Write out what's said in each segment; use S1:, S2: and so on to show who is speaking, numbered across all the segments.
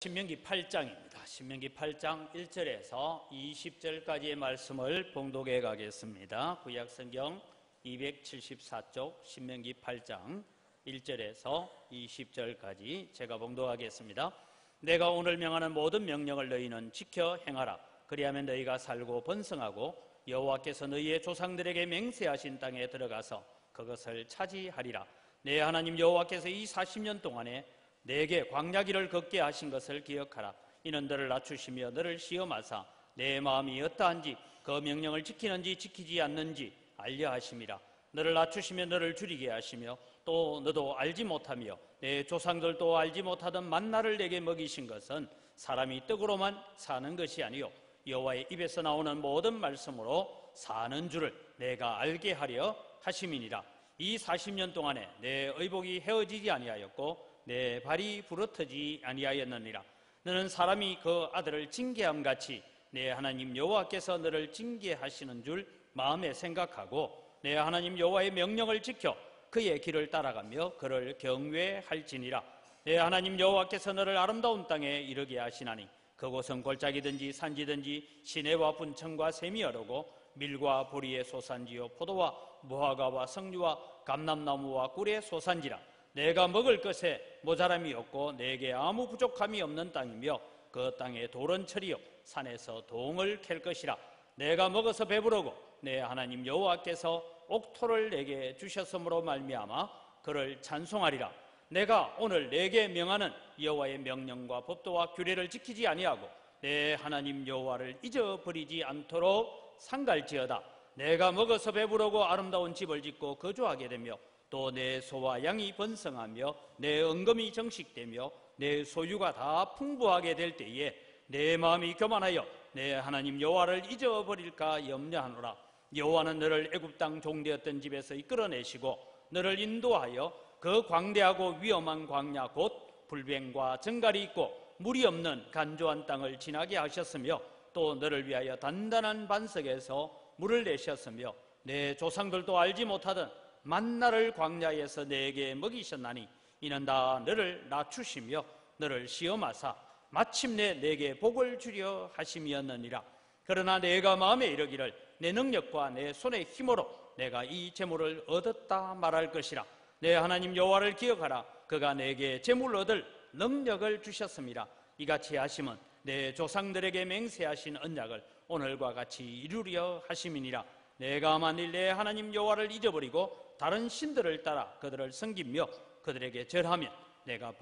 S1: 신명기 8장입니다. 신명기 8장 1절에서 20절까지의 말씀을 봉독해 가겠습니다. 구약성경 274쪽 신명기 8장 1절에서 20절까지 제가 봉독하겠습니다. 내가 오늘 명하는 모든 명령을 너희는 지켜 행하라. 그리하면 너희가 살고 번성하고 여호와께서 너희의 조상들에게 맹세하신 땅에 들어가서 그것을 차지하리라. 내 하나님 여호와께서 이 40년 동안에 내게 광야길을 걷게 하신 것을 기억하라. 이는 너를 낮추시며 너를 시험하사 내 마음이 어떠한지 그 명령을 지키는지 지키지 않는지 알려 하심이라. 너를 낮추시며 너를 줄이게 하시며 또 너도 알지 못하며 내 조상들도 알지 못하던 만나를 내게 먹이신 것은 사람이 떡으로만 사는 것이 아니요 여호와의 입에서 나오는 모든 말씀으로 사는 줄을 내가 알게 하려 하심이니라. 이 40년 동안에 내 의복이 헤어지지 아니하였고 내 발이 부러뜨지 아니하였느니라. 너는 사람이 그 아들을 징계함같이 내 하나님 여호와께서 너를 징계하시는 줄 마음에 생각하고 내 하나님 여호와의 명령을 지켜 그의 길을 따라가며 그를 경외할지니라. 내 하나님 여호와께서 너를 아름다운 땅에 이르게 하시나니 그곳은 골짜기든지 산지든지 시내와 분청과 샘이 어르고 밀과 보리의 소산지요 포도와 무화과와 석류와 감람나무와 꿀의 소산지라. 내가 먹을 것에 모자람이 없고 내게 아무 부족함이 없는 땅이며 그 땅에 돌은 철이요 산에서 동을 캘 것이라. 내가 먹어서 배부르고 내 하나님 여호와께서 옥토를 내게 주셨으므로 말미암아 그를 찬송하리라. 내가 오늘 내게 명하는 여호와의 명령과 법도와 규례를 지키지 아니하고 내 하나님 여호와를 잊어버리지 않도록 상갈지어다. 내가 먹어서 배부르고 아름다운 집을 짓고 거주하게 되며 또 내 소와 양이 번성하며 내 은금이 정식되며 내 소유가 다 풍부하게 될 때에 내 마음이 교만하여 내 하나님 여호와를 잊어버릴까 염려하노라. 여호와는 너를 애굽 땅 종되었던 집에서 이끌어내시고 너를 인도하여 그 광대하고 위험한 광야 곧 불뱀과 정갈이 있고 물이 없는 간조한 땅을 지나게 하셨으며 또 너를 위하여 단단한 반석에서 물을 내셨으며 내 조상들도 알지 못하던 만나를 광야에서 내게 먹이셨나니 이는 다 너를 낮추시며 너를 시험하사 마침내 내게 복을 주려 하심이었느니라. 그러나 내가 마음에 이르기를 내 능력과 내 손의 힘으로 내가 이 재물을 얻었다 말할 것이라. 내 하나님 여호와를 기억하라. 그가 내게 재물을 얻을 능력을 주셨습니다. 이같이 하심은 내 조상들에게 맹세하신 언약을 오늘과 같이 이루려 하심이니라. 내가 만일 내 하나님 여호와를 잊어버리고 다른 신들을 따라 그들을 섬기며 그들에게 절하면 내가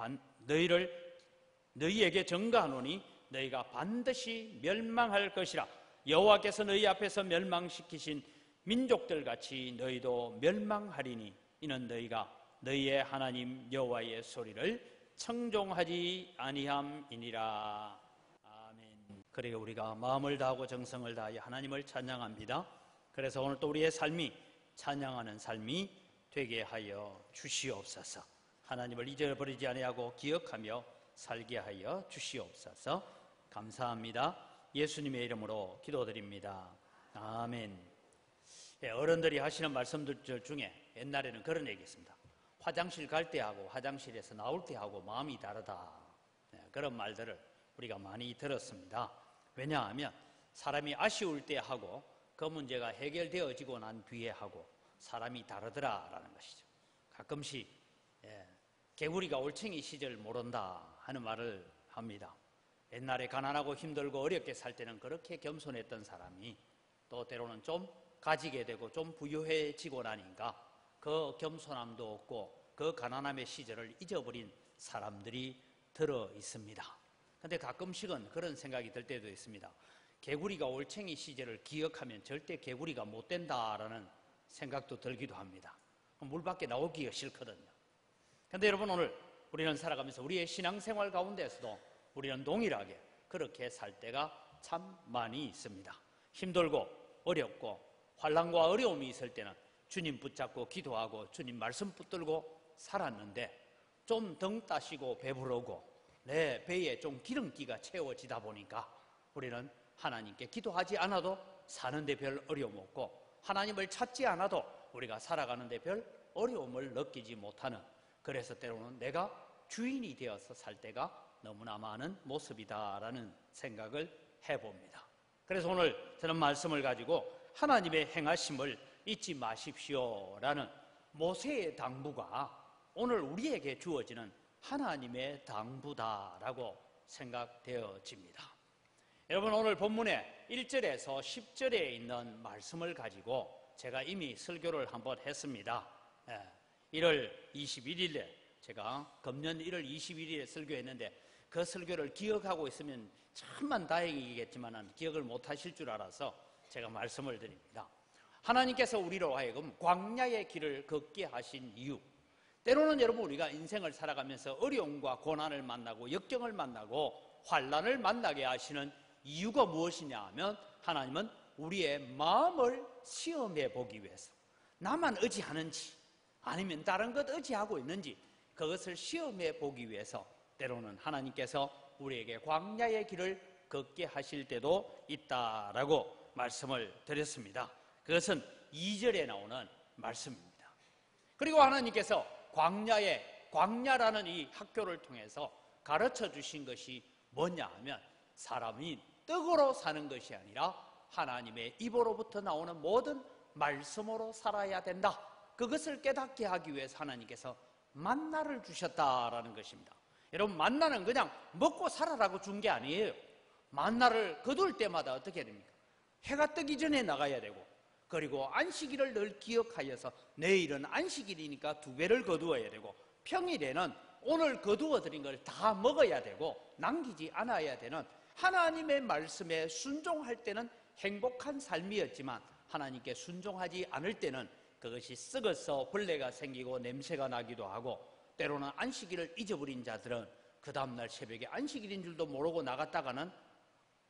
S1: 너희에게 증거하노니 너희가 반드시 멸망할 것이라. 여호와께서 너희 앞에서 멸망시키신 민족들같이 너희도 멸망하리니 이는 너희가 너희의 하나님 여호와의 소리를 청종하지 아니함이니라. 아멘. 그리고 우리가 마음을 다하고 정성을 다하여 하나님을 찬양합니다. 그래서 오늘 또 우리의 삶이 찬양하는 삶이 되게 하여 주시옵소서. 하나님을 잊어버리지 아니하고 기억하며 살게 하여 주시옵소서. 감사합니다. 예수님의 이름으로 기도드립니다. 아멘. 어른들이 하시는 말씀들 중에 옛날에는 그런 얘기 있습니다. 화장실 갈 때 하고 화장실에서 나올 때 하고 마음이 다르다. 그런 말들을 우리가 많이 들었습니다. 왜냐하면 사람이 아쉬울 때 하고 그 문제가 해결되어지고 난 뒤에 하고 사람이 다르더라라는 것이죠. 가끔씩 개구리가 올챙이 시절 모른다 하는 말을 합니다. 옛날에 가난하고 힘들고 어렵게 살 때는 그렇게 겸손했던 사람이 또 때로는 좀 가지게 되고 좀 부유해지고 나니까 그 겸손함도 없고 그 가난함의 시절을 잊어버린 사람들이 들어 있습니다. 그런데 가끔씩은 그런 생각이 들 때도 있습니다. 개구리가 올챙이 시절을 기억하면 절대 개구리가 못 된다라는 생각도 들기도 합니다. 물 밖에 나오기가 싫거든요. 그런데 여러분, 오늘 우리는 살아가면서 우리의 신앙생활 가운데서도 우리는 동일하게 그렇게 살 때가 참 많이 있습니다. 힘들고 어렵고 환난과 어려움이 있을 때는 주님 붙잡고 기도하고 주님 말씀 붙들고 살았는데 좀 등 따시고 배부르고 내 배에 좀 기름기가 채워지다 보니까 우리는 하나님께 기도하지 않아도 사는데 별 어려움 없고 하나님을 찾지 않아도 우리가 살아가는데 별 어려움을 느끼지 못하는, 그래서 때로는 내가 주인이 되어서 살 때가 너무나 많은 모습이다라는 생각을 해봅니다. 그래서 오늘 저는 말씀을 가지고 하나님의 행하심을 잊지 마십시오라는 모세의 당부가 오늘 우리에게 주어지는 하나님의 당부다라고 생각되어집니다. 여러분, 오늘 본문의 1절에서 10절에 있는 말씀을 가지고 제가 이미 설교를 한번 했습니다. 1월 21일에 제가 금년 1월 21일에 설교했는데 그 설교를 기억하고 있으면 천만 다행이겠지만 기억을 못하실 줄 알아서 제가 말씀을 드립니다. 하나님께서 우리로 하여금 광야의 길을 걷게 하신 이유, 때로는 여러분 우리가 인생을 살아가면서 어려움과 고난을 만나고 역경을 만나고 환난을 만나게 하시는 이유가 무엇이냐 하면 하나님은 우리의 마음을 시험해 보기 위해서 나만 의지하는지 아니면 다른 것 의지하고 있는지 그것을 시험해 보기 위해서 때로는 하나님께서 우리에게 광야의 길을 걷게 하실 때도 있다라고 말씀을 드렸습니다. 그것은 2절에 나오는 말씀입니다. 그리고 하나님께서 광야라는 이 학교를 통해서 가르쳐 주신 것이 뭐냐 하면 사람이 떡으로 사는 것이 아니라 하나님의 입으로부터 나오는 모든 말씀으로 살아야 된다. 그것을 깨닫게 하기 위해서 하나님께서 만나를 주셨다라는 것입니다. 여러분, 만나는 그냥 먹고 살아라고 준 게 아니에요. 만나를 거둘 때마다 어떻게 됩니까? 해가 뜨기 전에 나가야 되고, 그리고 안식일을 늘 기억하여서 내일은 안식일이니까 2배를 거두어야 되고, 평일에는 오늘 거두어드린 걸 다 먹어야 되고 남기지 않아야 되는 하나님의 말씀에 순종할 때는 행복한 삶이었지만 하나님께 순종하지 않을 때는 그것이 썩어서 벌레가 생기고 냄새가 나기도 하고, 때로는 안식일을 잊어버린 자들은 그 다음날 새벽에 안식일인 줄도 모르고 나갔다가는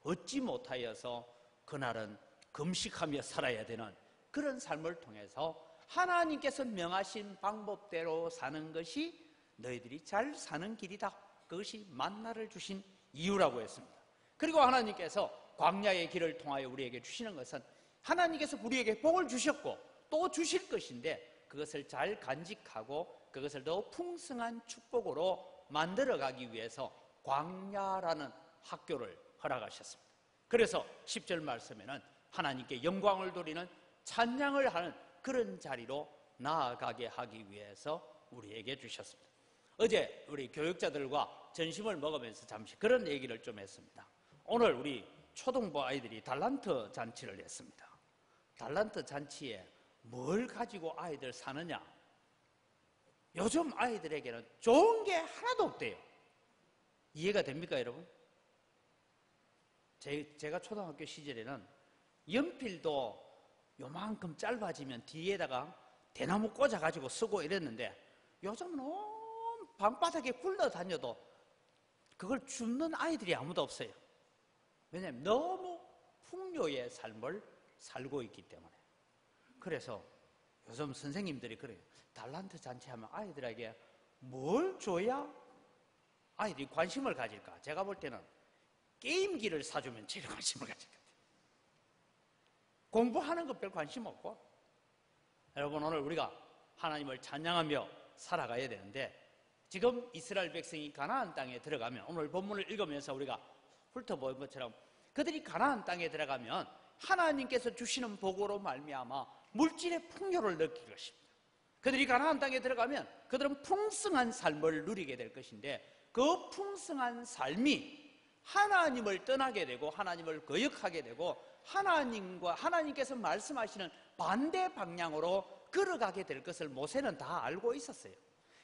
S1: 얻지 못하여서 그날은 금식하며 살아야 되는 그런 삶을 통해서 하나님께서 명하신 방법대로 사는 것이 너희들이 잘 사는 길이다. 그것이 만나를 주신 이유라고 했습니다. 그리고 하나님께서 광야의 길을 통하여 우리에게 주시는 것은 하나님께서 우리에게 복을 주셨고 또 주실 것인데 그것을 잘 간직하고 그것을 더 풍성한 축복으로 만들어가기 위해서 광야라는 학교를 허락하셨습니다. 그래서 10절 말씀에는 하나님께 영광을 돌리는 찬양을 하는 그런 자리로 나아가게 하기 위해서 우리에게 주셨습니다. 어제 우리 교육자들과 점심을 먹으면서 잠시 그런 얘기를 좀 했습니다. 오늘 우리 초등부 아이들이 달란트 잔치를 했습니다. 달란트 잔치에 뭘 가지고 아이들 사느냐? 요즘 아이들에게는 좋은 게 하나도 없대요. 이해가 됩니까, 여러분? 제가 초등학교 시절에는 연필도 요만큼 짧아지면 뒤에다가 대나무 꽂아가지고 쓰고 이랬는데 요즘은 온 방바닥에 굴러다녀도 그걸 줍는 아이들이 아무도 없어요. 왜냐하면 너무 풍요의 삶을 살고 있기 때문에. 그래서 요즘 선생님들이 그래요. 달란트 잔치하면 아이들에게 뭘 줘야 아이들이 관심을 가질까? 제가 볼 때는 게임기를 사주면 제일 관심을 가질 것 같아요. 공부하는 것 별 관심 없고. 여러분, 오늘 우리가 하나님을 찬양하며 살아가야 되는데 지금 이스라엘 백성이 가나안 땅에 들어가면 오늘 본문을 읽으면서 우리가 훑어본 것처럼 그들이 가나안 땅에 들어가면 하나님께서 주시는 복으로 말미암아 물질의 풍요를 느낄 것입니다. 그들이 가나안 땅에 들어가면 그들은 풍성한 삶을 누리게 될 것인데 그 풍성한 삶이 하나님을 떠나게 되고 하나님을 거역하게 되고 하나님께서 말씀하시는 반대 방향으로 걸어가게 될 것을 모세는 다 알고 있었어요.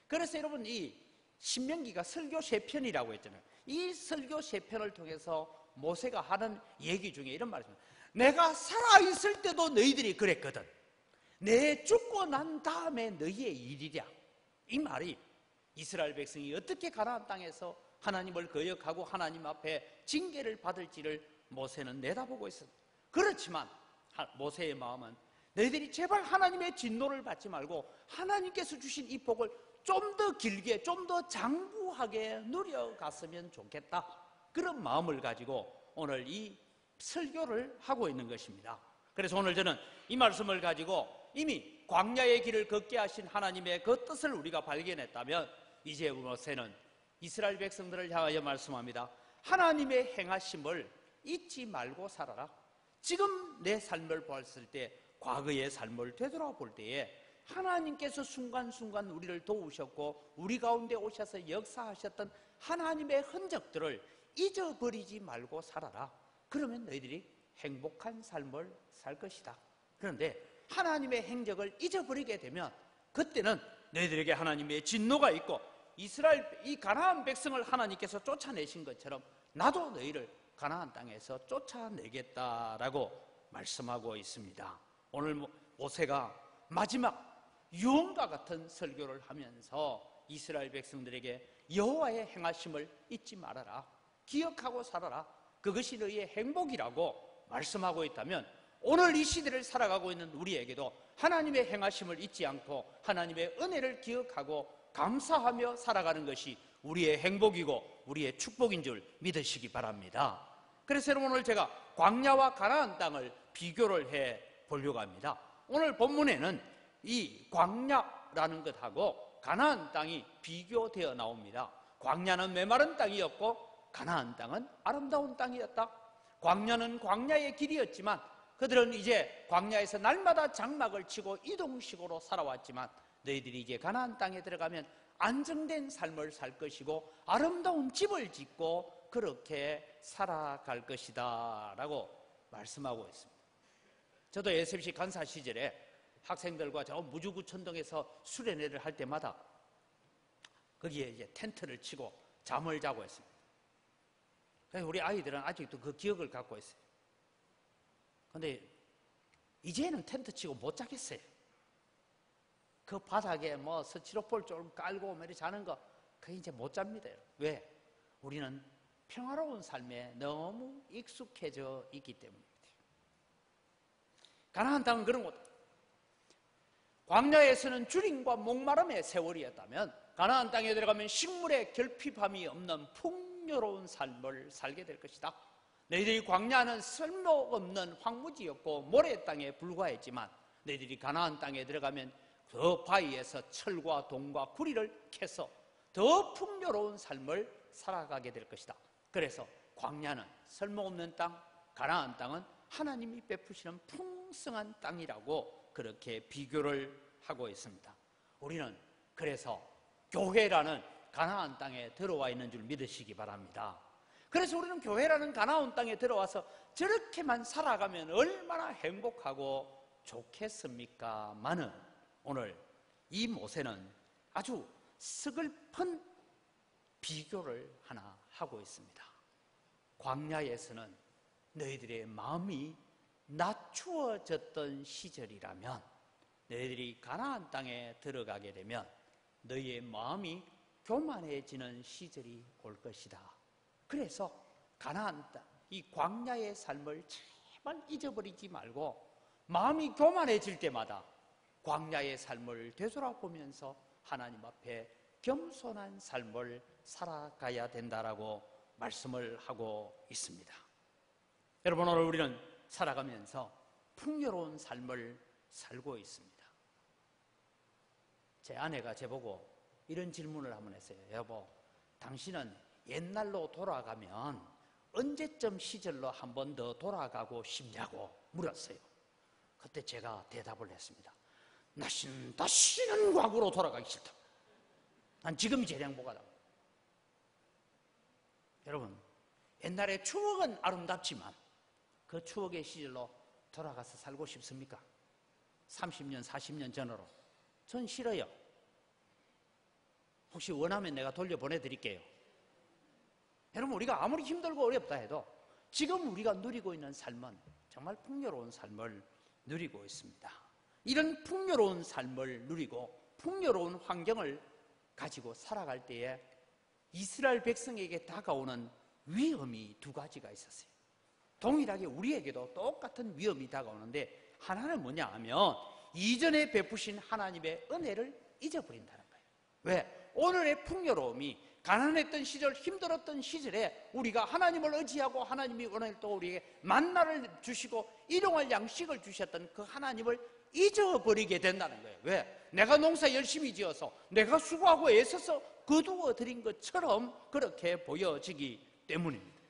S1: 그래서 여러분, 이 신명기가 설교 3편이라고 했잖아요. 이 설교 3편을 통해서 모세가 하는 얘기 중에 이런 말이 있습니다. 내가 살아있을 때도 너희들이 그랬거든. 내 죽고 난 다음에 너희의 일이랴. 이 말이 이스라엘 백성이 어떻게 가나안 땅에서 하나님을 거역하고 하나님 앞에 징계를 받을지를 모세는 내다보고 있었습니다. 그렇지만 모세의 마음은 너희들이 제발 하나님의 진노를 받지 말고 하나님께서 주신 이 복을 좀 더 길게 좀 더 장구하게 누려갔으면 좋겠다. 그런 마음을 가지고 오늘 이 설교를 하고 있는 것입니다. 그래서 오늘 저는 이 말씀을 가지고 이미 광야의 길을 걷게 하신 하나님의 그 뜻을 우리가 발견했다면 이제 모세는 이스라엘 백성들을 향하여 말씀합니다. 하나님의 행하심을 잊지 말고 살아라. 지금 내 삶을 보았을 때, 과거의 삶을 되돌아볼 때에 하나님께서 순간순간 우리를 도우셨고 우리 가운데 오셔서 역사하셨던 하나님의 흔적들을 잊어버리지 말고 살아라. 그러면 너희들이 행복한 삶을 살 것이다. 그런데 하나님의 행적을 잊어버리게 되면 그때는 너희들에게 하나님의 진노가 있고 이스라엘 이 가나안 백성을 하나님께서 쫓아내신 것처럼 나도 너희를 가나안 땅에서 쫓아내겠다라고 말씀하고 있습니다. 오늘 모세가 마지막 유언과 같은 설교를 하면서 이스라엘 백성들에게 여호와의 행하심을 잊지 말아라. 기억하고 살아라. 그것이 너희의 행복이라고 말씀하고 있다면 오늘 이 시대를 살아가고 있는 우리에게도 하나님의 행하심을 잊지 않고 하나님의 은혜를 기억하고 감사하며 살아가는 것이 우리의 행복이고 우리의 축복인 줄 믿으시기 바랍니다. 그래서 여러분, 오늘 제가 광야와 가나안 땅을 비교를 해 보려고 합니다. 오늘 본문에는 이 광야라는 것하고 가나안 땅이 비교되어 나옵니다. 광야는 메마른 땅이었고 가나안 땅은 아름다운 땅이었다. 광야는 광야의 길이었지만 그들은 이제 광야에서 날마다 장막을 치고 이동식으로 살아왔지만 너희들이 이제 가나안 땅에 들어가면 안정된 삶을 살 것이고 아름다운 집을 짓고 그렇게 살아갈 것이다 라고 말씀하고 있습니다. 저도 SMC 간사 시절에 학생들과 저 무주구천동에서 수련회를 할 때마다 거기에 이제 텐트를 치고 잠을 자고 했습니다. 그래서 우리 아이들은 아직도 그 기억을 갖고 있어요. 근데 이제는 텐트 치고 못 자겠어요. 그 바닥에 뭐 스티로폴 좀 깔고 이렇게 자는 거 그게 이제 못 잡니다. 왜? 우리는 평화로운 삶에 너무 익숙해져 있기 때문입니다. 가나안 땅은 그런 곳. 광야에서는 주림과 목마름의 세월이었다면 가나안 땅에 들어가면 식물의 결핍함이 없는 풍요로운 삶을 살게 될 것이다. 너희들이 광야는 쓸모없는 황무지였고 모래 땅에 불과했지만 너희들이 가나안 땅에 들어가면 그 바위에서 철과 동과 구리를 캐서 더 풍요로운 삶을 살아가게 될 것이다. 그래서 광야는 쓸모없는 땅, 가나안 땅은 하나님이 베푸시는 풍성한 땅이라고 그렇게 비교를 하고 있습니다. 우리는 그래서 교회라는 가나안 땅에 들어와 있는 줄 믿으시기 바랍니다. 그래서 우리는 교회라는 가나안 땅에 들어와서 저렇게만 살아가면 얼마나 행복하고 좋겠습니까? 마는 오늘 이 모세는 아주 서글픈 비교를 하나 하고 있습니다. 광야에서는 너희들의 마음이 낮추어졌던 시절이라면 너희들이 가나안 땅에 들어가게 되면 너희의 마음이 교만해지는 시절이 올 것이다. 그래서 가나안 땅, 이 광야의 삶을 제발 잊어버리지 말고 마음이 교만해질 때마다 광야의 삶을 되돌아보면서 하나님 앞에 겸손한 삶을 살아가야 된다라고 말씀을 하고 있습니다. 여러분, 오늘 우리는 살아가면서 풍요로운 삶을 살고 있습니다. 제 아내가 저보고 이런 질문을 한번 했어요. 여보, 당신은 옛날로 돌아가면 언제쯤 시절로 한 번 더 돌아가고 싶냐고 물었어요. 그때 제가 대답을 했습니다. 다시는 과거로 돌아가기 싫다. 난 지금이 제일 행복하다. 여러분, 옛날의 추억은 아름답지만 그 추억의 시절로 돌아가서 살고 싶습니까? 30년, 40년 전으로. 전 싫어요. 혹시 원하면 내가 돌려보내드릴게요. 여러분, 우리가 아무리 힘들고 어렵다 해도 지금 우리가 누리고 있는 삶은 정말 풍요로운 삶을 누리고 있습니다. 이런 풍요로운 삶을 누리고 풍요로운 환경을 가지고 살아갈 때에 이스라엘 백성에게 다가오는 위험이 두 가지가 있었어요. 동일하게 우리에게도 똑같은 위험이 다가오는데 하나는 뭐냐 하면 이전에 베푸신 하나님의 은혜를 잊어버린다는 거예요. 왜? 오늘의 풍요로움이 가난했던 시절, 힘들었던 시절에 우리가 하나님을 의지하고 하나님이 오늘 또 우리에게 만나를 주시고 일용할 양식을 주셨던 그 하나님을 잊어버리게 된다는 거예요. 왜? 내가 농사 열심히 지어서 내가 수고하고 애써서 거두어 들인 것처럼 그렇게 보여지기 때문입니다.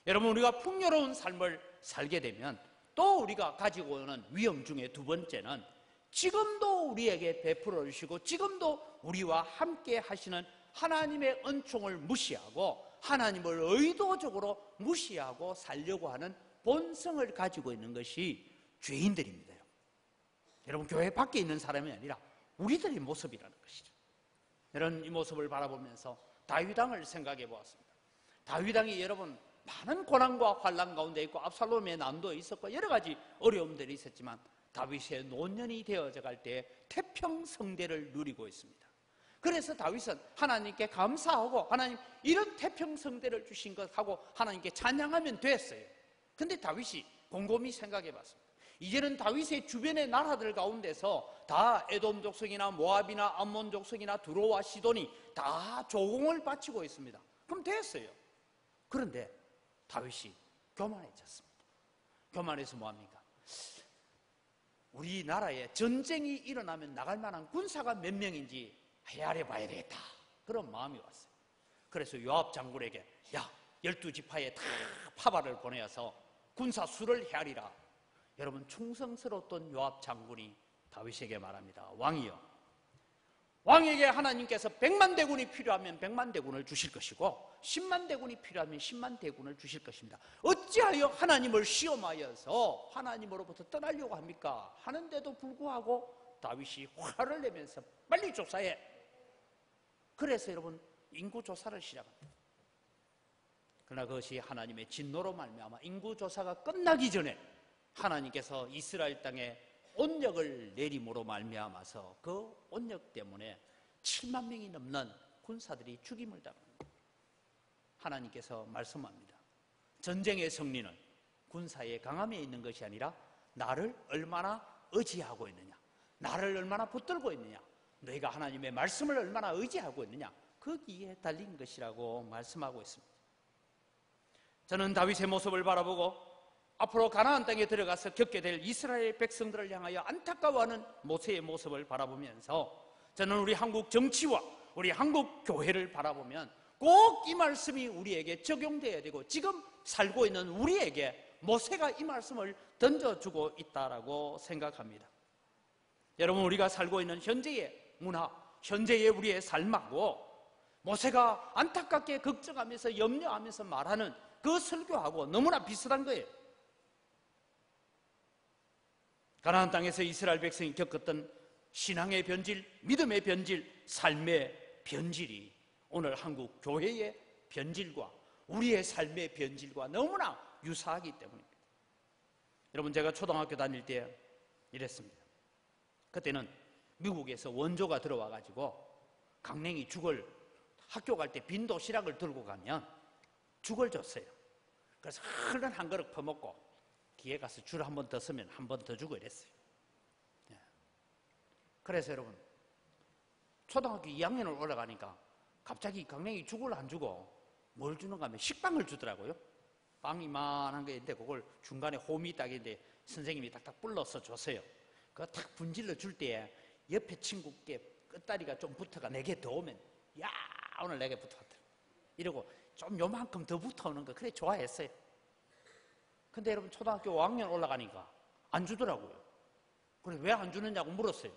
S1: 여러분, 우리가 풍요로운 삶을 살게 되면 또 우리가 가지고 오는 위험 중에 두 번째는 지금도 우리에게 베풀어 주시고 지금도 우리와 함께 하시는 하나님의 은총을 무시하고 하나님을 의도적으로 무시하고 살려고 하는 본성을 가지고 있는 것이 죄인들입니다. 여러분, 교회 밖에 있는 사람이 아니라 우리들의 모습이라는 것이죠. 여러분, 이 모습을 바라보면서 다윗 왕을 생각해 보았습니다. 다윗 왕이 여러분 많은 고난과 환난 가운데 있고 압살롬의 난도 있었고 여러 가지 어려움들이 있었지만 다윗의 노년이 되어져 갈 때 태평성대를 누리고 있습니다. 그래서 다윗은 하나님께 감사하고 하나님 이런 태평성대를 주신 것하고 하나님께 찬양하면 됐어요. 근데 다윗이 곰곰이 생각해 봤습니다. 이제는 다윗의 주변의 나라들 가운데서 다 에돔 족속이나 모압이나 암몬 족속이나 두로와 시돈이 다 조공을 바치고 있습니다. 그럼 됐어요. 그런데 다윗이 교만해졌습니다. 교만해서 뭐합니까? 우리나라에 전쟁이 일어나면 나갈 만한 군사가 몇 명인지 헤아려 봐야 되겠다, 그런 마음이 왔어요. 그래서 요압 장군에게 12지파에 다 파발을 보내어서 군사 수를 헤아리라. 여러분, 충성스러웠던 요압 장군이 다윗에게 말합니다. 왕이여, 왕에게 하나님께서 100만 대군이 필요하면 100만 대군을 주실 것이고 10만 대군이 필요하면 10만 대군을 주실 것입니다. 어찌하여 하나님을 시험하여서 하나님으로부터 떠나려고 합니까? 하는데도 불구하고 다윗이 화를 내면서 빨리 조사해. 그래서 여러분, 인구조사를 시작합니다. 그러나 그것이 하나님의 진노로 말미암아 인구조사가 끝나기 전에 하나님께서 이스라엘 땅에 온역을 내림으로 말미암아서 그 온역 때문에 7만 명이 넘는 군사들이 죽임을 당합니다. 하나님께서 말씀합니다. 전쟁의 승리는 군사의 강함에 있는 것이 아니라 나를 얼마나 의지하고 있느냐, 나를 얼마나 붙들고 있느냐, 너희가 하나님의 말씀을 얼마나 의지하고 있느냐, 거기에 달린 것이라고 말씀하고 있습니다. 저는 다윗의 모습을 바라보고 앞으로 가나안 땅에 들어가서 겪게 될 이스라엘 백성들을 향하여 안타까워하는 모세의 모습을 바라보면서 저는 우리 한국 정치와 우리 한국 교회를 바라보면 꼭 이 말씀이 우리에게 적용되어야 되고 지금 살고 있는 우리에게 모세가 이 말씀을 던져주고 있다라고 생각합니다. 여러분, 우리가 살고 있는 현재의 문화, 현재의 우리의 삶하고 모세가 안타깝게 걱정하면서 염려하면서 말하는 그 설교하고 너무나 비슷한 거예요. 가나안 땅에서 이스라엘 백성이 겪었던 신앙의 변질, 믿음의 변질, 삶의 변질이 오늘 한국 교회의 변질과 우리의 삶의 변질과 너무나 유사하기 때문입니다. 여러분, 제가 초등학교 다닐 때 이랬습니다. 그때는 미국에서 원조가 들어와 가지고 강냉이 죽을, 학교 갈 때 빈 도시락을 들고 가면 죽을 줬어요. 그래서 얼른 한 그릇 퍼먹고 뒤에 가서 줄 한 번 더 서면 한 번 더 주고 이랬어요. 그래서 여러분, 초등학교 2학년을 올라가니까 갑자기 강냉이 죽을 안 주고 뭘 주는가 하면 식빵을 주더라고요. 빵 이만한 게 있는데 그걸 중간에 홈이 딱 있는데 선생님이 딱딱 불러서 줬어요. 그거 탁 분질러 줄 때 옆에 친구께 끝다리가 좀 붙어가 내게 더 오면 야, 오늘 내게 붙어갔더라 이러고 좀 요만큼 더 붙어오는 거 그래 좋아했어요. 근데 여러분, 초등학교 5학년 올라가니까 안 주더라고요. 그래서 왜 안 주느냐고 물었어요.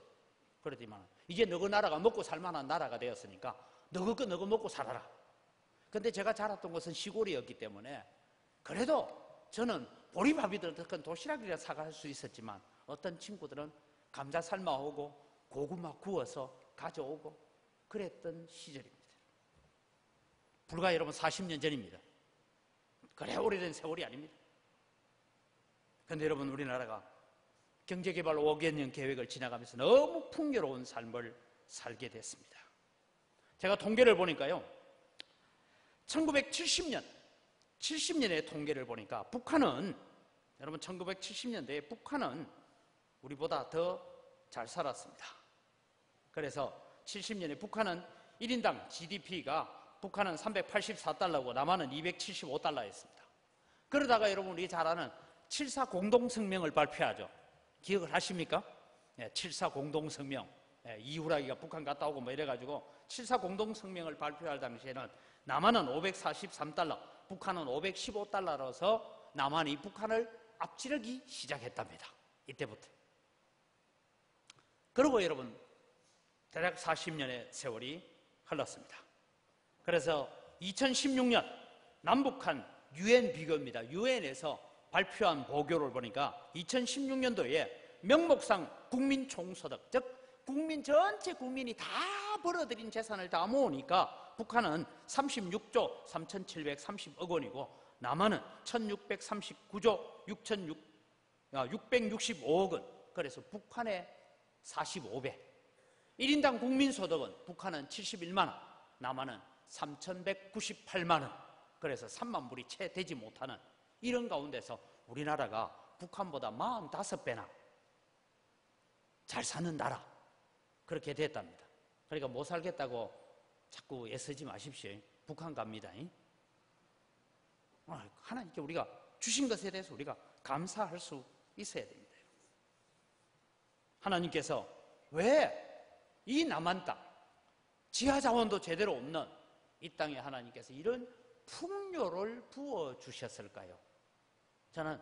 S1: 그랬더니만 이제 너희 나라가 먹고 살만한 나라가 되었으니까 너희 거 너희 먹고 살아라. 근데 제가 자랐던 곳은 시골이었기 때문에 그래도 저는 보리밥이든 도시락이라 사갈 수 있었지만 어떤 친구들은 감자 삶아오고 고구마 구워서 가져오고 그랬던 시절입니다. 불과 여러분 40년 전입니다. 그래 오래된 세월이 아닙니다. 그런데 여러분, 우리나라가 경제개발 5개년 계획을 지나가면서 너무 풍요로운 삶을 살게 됐습니다. 제가 통계를 보니까요, 70년의 통계를 보니까 북한은, 여러분 1970년대에 북한은 우리보다 더 잘 살았습니다. 그래서 70년에 북한은 1인당 GDP가 북한은 384달러고 남한은 275달러였습니다. 그러다가 여러분, 우리 잘 아는 7.4 공동성명을 발표하죠. 기억을 하십니까? 7.4 공동성명. 이후라기가 북한 갔다 오고 뭐 이래가지고 7.4 공동성명을 발표할 당시에는 남한은 543달러, 북한은 515달러로서 남한이 북한을 앞지르기 시작했답니다. 이때부터. 그리고 여러분, 대략 40년의 세월이 흘렀습니다. 그래서 2016년 남북한 유엔 비교입니다. 유엔에서 발표한 보고를 보니까 2016년도에 명목상 국민 총소득, 즉 전체 국민이 다 벌어들인 재산을 다 모으니까 북한은 36조 3,730억 원이고 남한은 1,639조 665억 원. 그래서 북한의 45배. 1인당 국민소득은 북한은 71만 원, 남한은 3,198만 원. 그래서 3만 불이 채 되지 못하는 이런 가운데서 우리나라가 북한보다 45배나 잘 사는 나라, 그렇게 됐답니다. 그러니까 못 살겠다고 자꾸 애쓰지 마십시오. 북한 갑니다. 하나님께 우리가 주신 것에 대해서 우리가 감사할 수 있어야 됩니다. 하나님께서 왜 이 남한 땅, 지하 자원도 제대로 없는 이 땅에 하나님께서 이런 풍요를 부어주셨을까요? 저는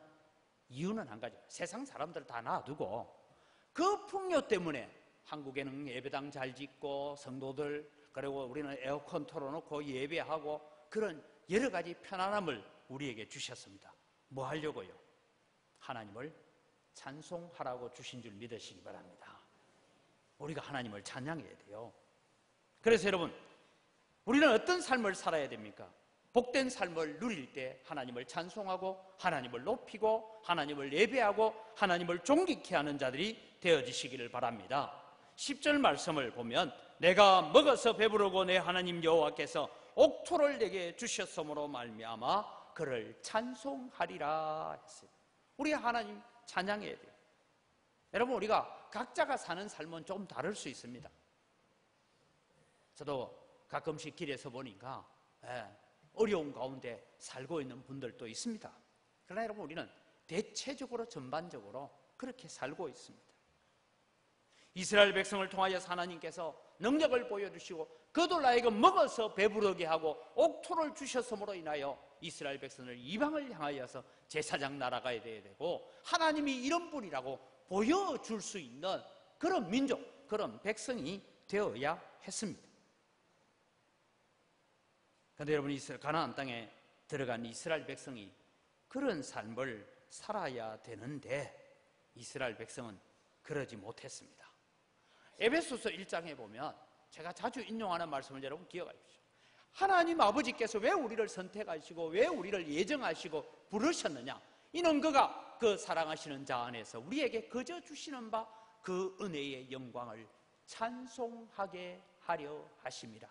S1: 이유는 한 가지. 세상 사람들 다 놔두고 그 풍요 때문에 한국에는 예배당 잘 짓고 성도들, 그리고 우리는 에어컨 틀어놓고 예배하고 그런 여러 가지 편안함을 우리에게 주셨습니다. 뭐 하려고요? 하나님을 찬송하라고 주신 줄 믿으시기 바랍니다. 우리가 하나님을 찬양해야 돼요. 그래서 여러분, 우리는 어떤 삶을 살아야 됩니까? 복된 삶을 누릴 때 하나님을 찬송하고 하나님을 높이고 하나님을 예배하고 하나님을 존귀케 하는 자들이 되어지시기를 바랍니다. 10절 말씀을 보면 내가 먹어서 배부르고 내 하나님 여호와께서 옥토를 내게 주셨으므로 말미암아 그를 찬송하리라 했어요. 우리가 하나님 찬양해야 돼요. 여러분, 우리가 각자가 사는 삶은 좀 다를 수 있습니다. 저도 가끔씩 길에서 보니까 어려운 가운데 살고 있는 분들도 있습니다. 그러나 여러분, 우리는 대체적으로 전반적으로 그렇게 살고 있습니다. 이스라엘 백성을 통하여 하나님께서 능력을 보여주시고 그들 하여금 먹어서 배부르게 하고 옥토를 주셨으므로 인하여 이스라엘 백성을 이방을 향하여서 제사장 나라가 되어야 되고 하나님이 이런 분이라고 보여줄 수 있는 그런 민족, 그런 백성이 되어야 했습니다. 그런데 여러분, 가나안 땅에 들어간 이스라엘 백성이 그런 삶을 살아야 되는데 이스라엘 백성은 그러지 못했습니다. 에베소서 1장에 보면 제가 자주 인용하는 말씀을 여러분 기억하십시오. 하나님 아버지께서 왜 우리를 선택하시고 왜 우리를 예정하시고 부르셨느냐? 이는 그가 그 사랑하시는 자 안에서 우리에게 거저 주시는 바 그 은혜의 영광을 찬송하게 하려 하심이라.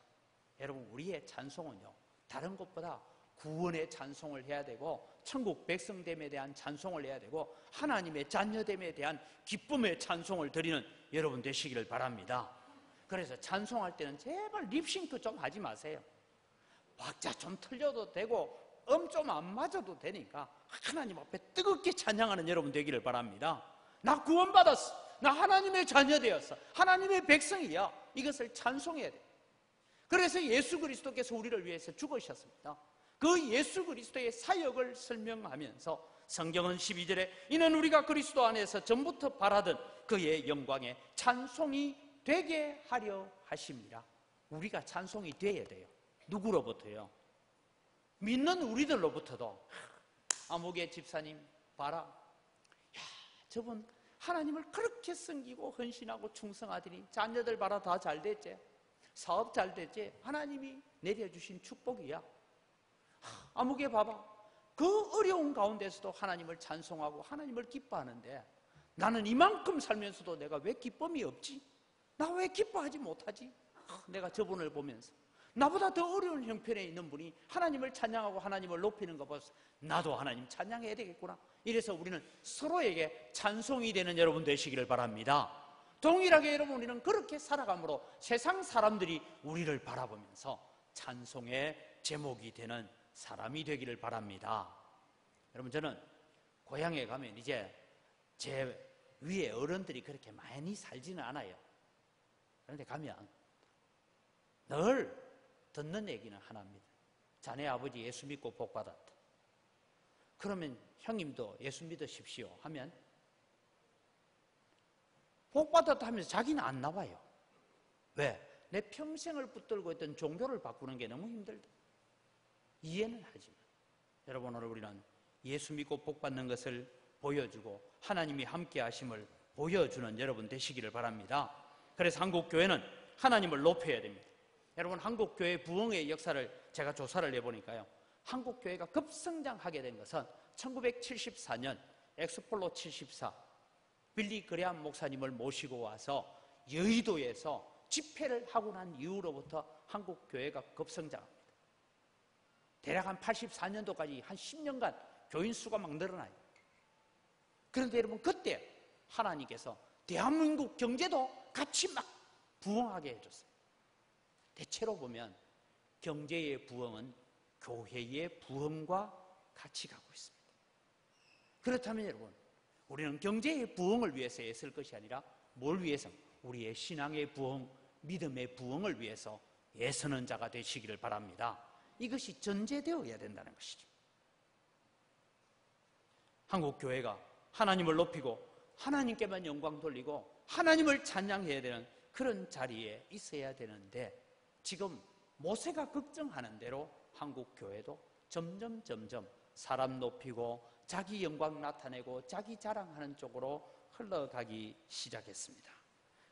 S1: 여러분, 우리의 찬송은요, 다른 것보다 구원의 찬송을 해야 되고 천국 백성됨에 대한 찬송을 해야 되고 하나님의 자녀됨에 대한 기쁨의 찬송을 드리는 여러분 되시기를 바랍니다. 그래서 찬송할 때는 제발 립싱크 좀 하지 마세요. 박자 좀 틀려도 되고 좀 안 맞아도 되니까 하나님 앞에 뜨겁게 찬양하는 여러분 되기를 바랍니다. 나 구원받았어. 나 하나님의 자녀 되었어. 하나님의 백성이야. 이것을 찬송해야 돼요. 그래서 예수 그리스도께서 우리를 위해서 죽으셨습니다. 그 예수 그리스도의 사역을 설명하면서 성경은 12절에 이는 우리가 그리스도 안에서 전부터 바라던 그의 영광에 찬송이 되게 하려 하십니다. 우리가 찬송이 돼야 돼요. 누구로부터요? 믿는 우리들로부터도. 아무개 집사님 봐라, 야, 저분 하나님을 그렇게 섬기고 헌신하고 충성하더니 자녀들 봐라, 다 잘 됐지, 사업 잘 됐지, 하나님이 내려주신 축복이야. 아무개 봐봐, 그 어려운 가운데서도 하나님을 찬송하고 하나님을 기뻐하는데 나는 이만큼 살면서도 내가 왜 기쁨이 없지? 나 왜 기뻐하지 못하지? 내가 저분을 보면서 나보다 더 어려운 형편에 있는 분이 하나님을 찬양하고 하나님을 높이는 거 봐서 나도 하나님 찬양해야 되겠구나. 이래서 우리는 서로에게 찬송이 되는 여러분 되시기를 바랍니다. 동일하게 여러분, 우리는 그렇게 살아감으로 세상 사람들이 우리를 바라보면서 찬송의 제목이 되는 사람이 되기를 바랍니다. 여러분, 저는 고향에 가면 이제 제 위에 어른들이 그렇게 많이 살지는 않아요. 그런데 가면 늘 듣는 얘기는 하나입니다. 자네 아버지 예수 믿고 복 받았다. 그러면 형님도 예수 믿으십시오 하면 복 받았다 하면서 자기는 안 나와요. 왜? 내 평생을 붙들고 있던 종교를 바꾸는 게 너무 힘들다. 이해는 하지만 여러분, 오늘 우리는 예수 믿고 복 받는 것을 보여주고 하나님이 함께 하심을 보여주는 여러분 되시기를 바랍니다. 그래서 한국교회는 하나님을 높여야 됩니다. 여러분, 한국교회 부흥의 역사를 제가 조사를 해보니까요, 한국교회가 급성장하게 된 것은 1974년 엑스폴로 74 빌리 그레함 목사님을 모시고 와서 여의도에서 집회를 하고 난 이후로부터 한국교회가 급성장합니다. 대략 한 84년도까지 한 10년간 교인 수가 막 늘어나요. 그런데 여러분, 그때 하나님께서 대한민국 경제도 같이 막 부흥하게 해줬어요. 대체로 보면 경제의 부흥은 교회의 부흥과 같이 가고 있습니다. 그렇다면 여러분, 우리는 경제의 부흥을 위해서 애쓸 것이 아니라 뭘 위해서? 우리의 신앙의 부흥, 믿음의 부흥을 위해서 애쓰는 자가 되시기를 바랍니다. 이것이 전제되어야 된다는 것이죠. 한국교회가 하나님을 높이고 하나님께만 영광 돌리고 하나님을 찬양해야 되는 그런 자리에 있어야 되는데, 지금 모세가 걱정하는 대로 한국교회도 점점 사람 높이고 자기 영광 나타내고 자기 자랑하는 쪽으로 흘러가기 시작했습니다.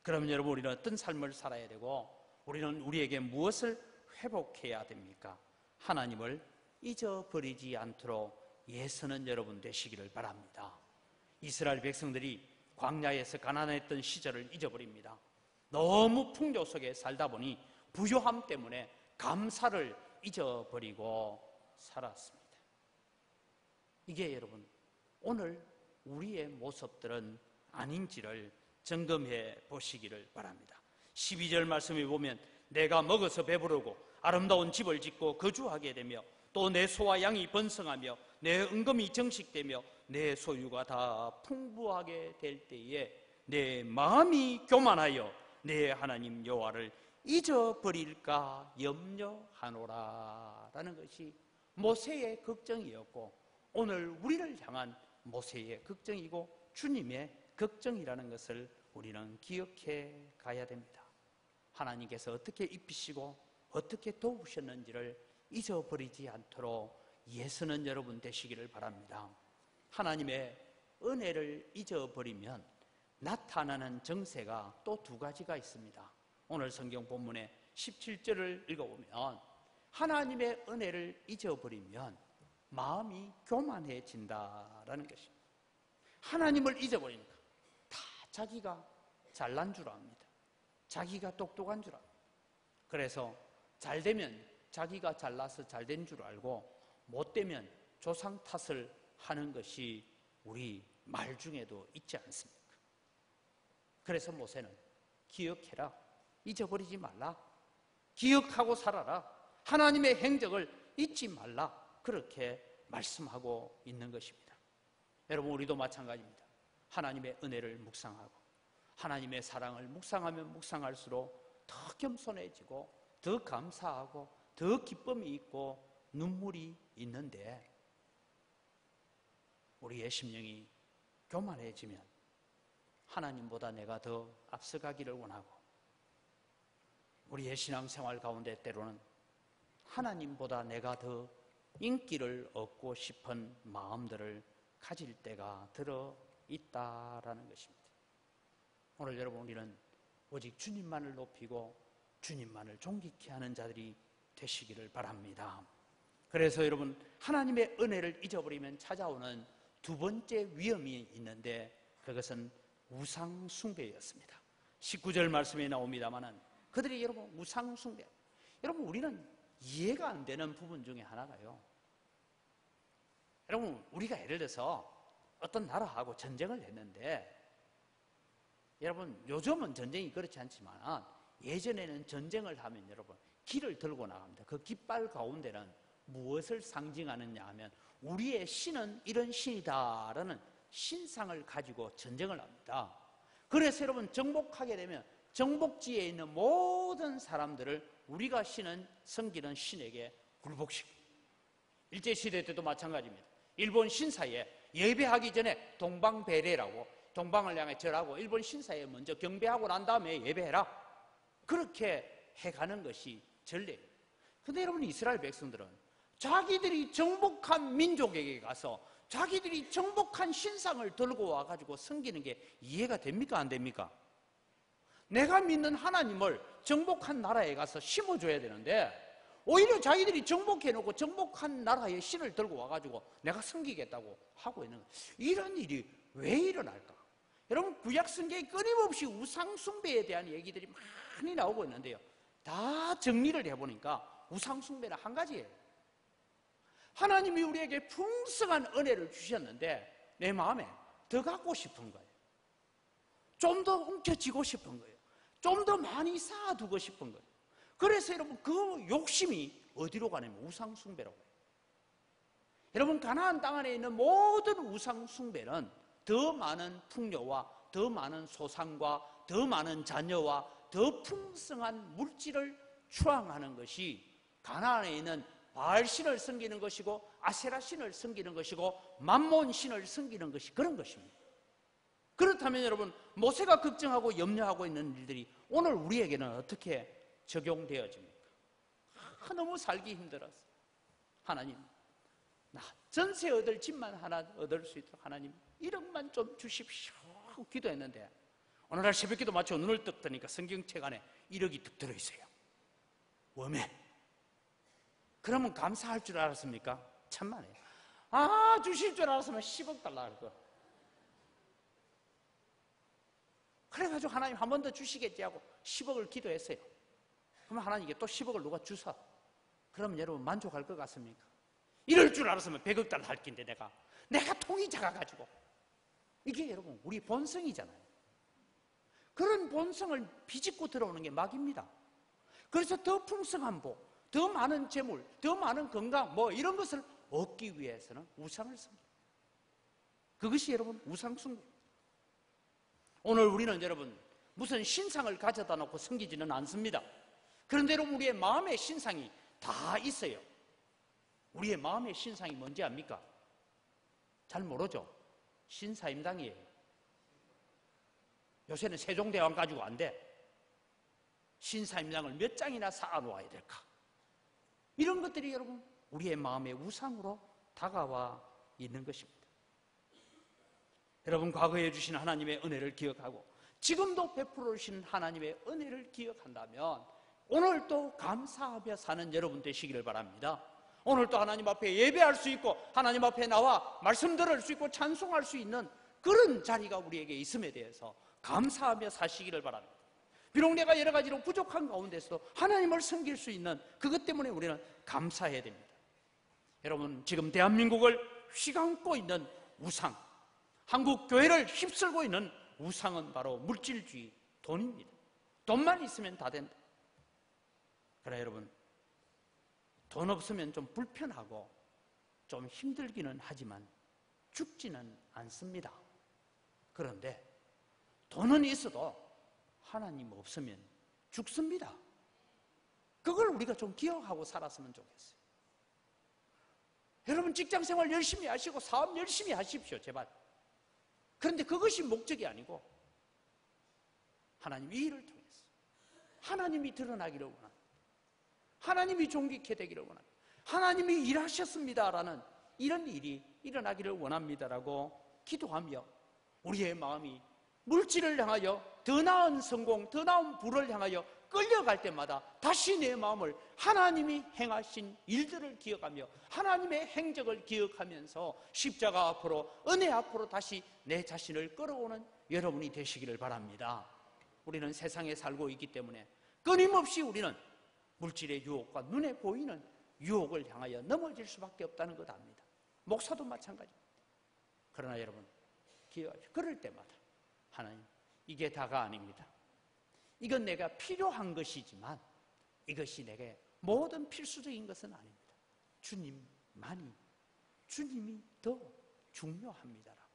S1: 그러면 여러분, 우리는 어떤 삶을 살아야 되고 우리는 우리에게 무엇을 회복해야 됩니까? 하나님을 잊어버리지 않도록 애쓰는 여러분 되시기를 바랍니다. 이스라엘 백성들이 광야에서 가난했던 시절을 잊어버립니다. 너무 풍조 속에 살다 보니 부요함 때문에 감사를 잊어버리고 살았습니다. 이게 여러분, 오늘 우리의 모습들은 아닌지를 점검해 보시기를 바랍니다. 12절 말씀에 보면 내가 먹어서 배부르고 아름다운 집을 짓고 거주하게 되며 또 내 소와 양이 번성하며 내 은금이 정식되며 내 소유가 다 풍부하게 될 때에 내 마음이 교만하여 내 하나님 여호와를 잊어버릴까 염려하노라 라는 것이 모세의 걱정이었고, 오늘 우리를 향한 모세의 걱정이고 주님의 걱정이라는 것을 우리는 기억해 가야 됩니다. 하나님께서 어떻게 입히시고 어떻게 도우셨는지를 잊어버리지 않도록 애쓰는 여러분 되시기를 바랍니다. 하나님의 은혜를 잊어버리면 나타나는 정세가 또 두 가지가 있습니다. 오늘 성경 본문의 17절을 읽어보면 하나님의 은혜를 잊어버리면 마음이 교만해진다라는 것입니다. 하나님을 잊어버리니까 다 자기가 잘난 줄 압니다. 자기가 똑똑한 줄 압니다. 그래서 잘되면 자기가 잘나서 잘된 줄 알고 못되면 조상 탓을 하는 것이 우리 말 중에도 있지 않습니까? 그래서 모세는 기억해라, 잊어버리지 말라, 기억하고 살아라, 하나님의 행적을 잊지 말라, 그렇게 말씀하고 있는 것입니다. 여러분, 우리도 마찬가지입니다. 하나님의 은혜를 묵상하고 하나님의 사랑을 묵상하면 묵상할수록 더 겸손해지고 더 감사하고 더 기쁨이 있고 눈물이 있는데, 우리의 심령이 교만해지면 하나님보다 내가 더 앞서가기를 원하고, 우리의 신앙생활 가운데 때로는 하나님보다 내가 더 인기를 얻고 싶은 마음들을 가질 때가 들어 있다라는 것입니다. 오늘 여러분, 우리는 오직 주님만을 높이고 주님만을 존귀케 하는 자들이 되시기를 바랍니다. 그래서 여러분, 하나님의 은혜를 잊어버리면 찾아오는 두 번째 위험이 있는데, 그것은 우상 숭배였습니다. 19절 말씀에 나옵니다만은 그들이 여러분 우상 숭배, 여러분 우리는 이해가 안 되는 부분 중에 하나가요, 여러분 우리가 예를 들어서 어떤 나라하고 전쟁을 했는데, 여러분 요즘은 전쟁이 그렇지 않지만 예전에는 전쟁을 하면 여러분 길을 들고 나갑니다. 그 깃발 가운데는 무엇을 상징하느냐 하면 우리의 신은 이런 신이다라는 신상을 가지고 전쟁을 합니다. 그래서 여러분 정복하게 되면 정복지에 있는 모든 사람들을 우리가 섬기는 신에게 굴복시키고, 일제시대 때도 마찬가지입니다. 일본 신사에 예배하기 전에 동방배례라고, 동방을 향해 절하고 일본 신사에 먼저 경배하고 난 다음에 예배해라, 그렇게 해가는 것이 전례예요. 그런데 여러분, 이스라엘 백성들은 자기들이 정복한 민족에게 가서 자기들이 정복한 신상을 들고 와가지고 섬기는 게 이해가 됩니까? 안 됩니까? 내가 믿는 하나님을 정복한 나라에 가서 심어줘야 되는데 오히려 자기들이 정복해놓고 정복한 나라의 신을 들고 와가지고 내가 섬기겠다고 하고 있는 거예요. 이런 일이 왜 일어날까? 여러분, 구약 성경에 끊임없이 우상 숭배에 대한 얘기들이 많이 나오고 있는데요, 다 정리를 해보니까 우상 숭배는 한 가지예요. 하나님이 우리에게 풍성한 은혜를 주셨는데 내 마음에 더 갖고 싶은 거예요. 좀 더 움켜쥐고 싶은 거예요. 좀 더 많이 쌓아두고 싶은 거예요. 그래서 여러분, 그 욕심이 어디로 가냐면 우상 숭배라고 해요. 여러분, 가나안 땅 안에 있는 모든 우상 숭배는 더 많은 풍요와 더 많은 소상과 더 많은 자녀와 더 풍성한 물질을 추앙하는 것이 가나안에 있는 바알 신을 섬기는 것이고 아세라 신을 섬기는 것이고 맘몬 신을 섬기는 것이 그런 것입니다. 그렇다면 여러분, 모세가 걱정하고 염려하고 있는 일들이 오늘 우리에게는 어떻게 적용되어집니까? 너무 살기 힘들어서 하나님, 나 전세 얻을 집만 하나 얻을 수 있도록 하나님 1억만 좀 주십시오 하고 기도했는데 오늘날 새벽기도 마치고 눈을 떡 뜨니까 성경책 안에 1억이 뚝 들어있어요. 웜에. 그러면 감사할 줄 알았습니까? 천만에요. 주실 줄 알았으면 10억 달라 할 거. 그래가지고 하나님 한 번 더 주시겠지 하고 10억을 기도했어요. 그러면 하나님께 또 10억을 누가 주사? 그러면 여러분 만족할 것 같습니까? 이럴 줄 알았으면 100억 달러 할 낀데 내가 통이 작아가지고. 이게 여러분 우리 본성이잖아요. 그런 본성을 비집고 들어오는 게 마귀입니다. 그래서 더 풍성한 복, 더 많은 재물, 더 많은 건강 이런 것을 얻기 위해서는 우상을 섬깁니다. 그것이 여러분 우상 숭배. 오늘 우리는 여러분 무슨 신상을 가져다 놓고 섬기지는 않습니다. 그런데 여러분, 우리의 마음의 신상이 다 있어요. 우리의 마음의 신상이 뭔지 압니까? 잘 모르죠? 신사임당이에요. 요새는 세종대왕 가지고 안 돼. 신사임당을 몇 장이나 쌓아놓아야 될까? 이런 것들이 여러분 우리의 마음의 우상으로 다가와 있는 것입니다. 여러분, 과거에 주신 하나님의 은혜를 기억하고 지금도 베풀어 주신 하나님의 은혜를 기억한다면 오늘 또 감사하며 사는 여러분 되시기를 바랍니다. 오늘 또 하나님 앞에 예배할 수 있고 하나님 앞에 나와 말씀 들을 수 있고 찬송할 수 있는 그런 자리가 우리에게 있음에 대해서 감사하며 사시기를 바랍니다. 비록 내가 여러 가지로 부족한 가운데서도 하나님을 섬길 수 있는 그것 때문에 우리는 감사해야 됩니다. 여러분, 지금 대한민국을 휘감고 있는 우상, 한국 교회를 휩쓸고 있는 우상은 바로 물질주의, 돈입니다. 돈만 있으면 다 된다. 그러나 여러분, 돈 없으면 좀 불편하고 좀 힘들기는 하지만 죽지는 않습니다. 그런데 돈은 있어도 하나님 없으면 죽습니다. 그걸 우리가 좀 기억하고 살았으면 좋겠어요. 여러분, 직장생활 열심히 하시고 사업 열심히 하십시오, 제발. 그런데 그것이 목적이 아니고 하나님 이 일을 통해서 하나님이 드러나기를 원합니다. 하나님이 존귀케 되기를 원합니다. 하나님이 일하셨습니다라는 이런 일이 일어나기를 원합니다라고 기도하며 우리의 마음이 물질을 향하여 더 나은 성공, 더 나은 부를 향하여 끌려갈 때마다 다시 내 마음을 하나님이 행하신 일들을 기억하며 하나님의 행적을 기억하면서 십자가 앞으로, 은혜 앞으로 다시 내 자신을 끌어오는 여러분이 되시기를 바랍니다. 우리는 세상에 살고 있기 때문에 끊임없이 우리는 물질의 유혹과 눈에 보이는 유혹을 향하여 넘어질 수밖에 없다는 것 압니다. 목사도 마찬가지입니다. 그러나 여러분, 기억하십시오. 그럴 때마다 하나님, 이게 다가 아닙니다. 이건 내가 필요한 것이지만 이것이 내게 모든 필수적인 것은 아닙니다. 주님만이, 주님이 더 중요합니다라고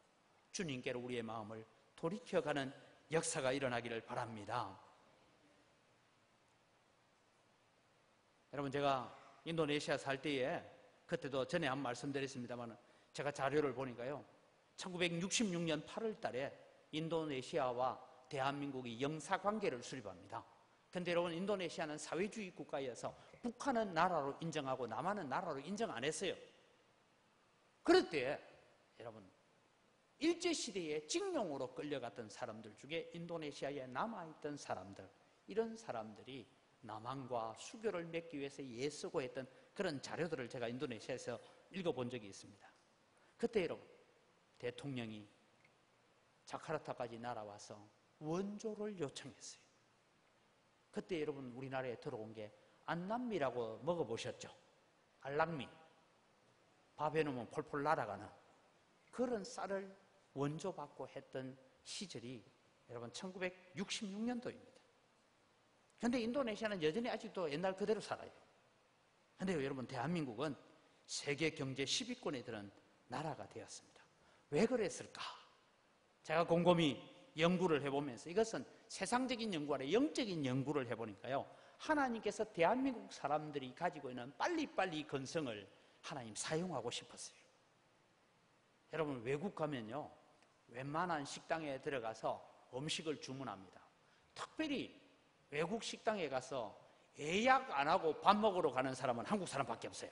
S1: 주님께로 우리의 마음을 돌이켜가는 역사가 일어나기를 바랍니다. 여러분, 제가 인도네시아 살 때에 그때도 전에 한 말씀드렸습니다만 제가 자료를 보니까요, 1966년 8월 달에 인도네시아와 대한민국이 영사관계를 수립합니다. 근데 여러분, 인도네시아는 사회주의 국가여서 북한은 나라로 인정하고 남한은 나라로 인정 안 했어요. 그럴 때 여러분, 일제시대에 징용으로 끌려갔던 사람들 중에 인도네시아에 남아있던 사람들, 이런 사람들이 남한과 수교를 맺기 위해서 애쓰고 했던 그런 자료들을 제가 인도네시아에서 읽어본 적이 있습니다. 그때 여러분, 대통령이 자카르타까지 날아와서 원조를 요청했어요. 그때 여러분, 우리나라에 들어온 게 안남미라고 먹어보셨죠? 알락미, 밥에 넣으면 폴폴 날아가는 그런 쌀을 원조받고 했던 시절이 여러분 1966년도입니다. 그런데 인도네시아는 여전히 아직도 옛날 그대로 살아요. 그런데 여러분, 대한민국은 세계 경제 10위권에 드는 나라가 되었습니다. 왜 그랬을까? 제가 곰곰이 연구를 해보면서, 이것은 세상적인 연구가 아니라 영적인 연구를 해보니까요, 하나님께서 대한민국 사람들이 가지고 있는 빨리빨리 건성을 하나님 사용하고 싶었어요. 여러분, 외국 가면요, 웬만한 식당에 들어가서 음식을 주문합니다. 특별히 외국 식당에 가서 예약 안 하고 밥 먹으러 가는 사람은 한국 사람밖에 없어요.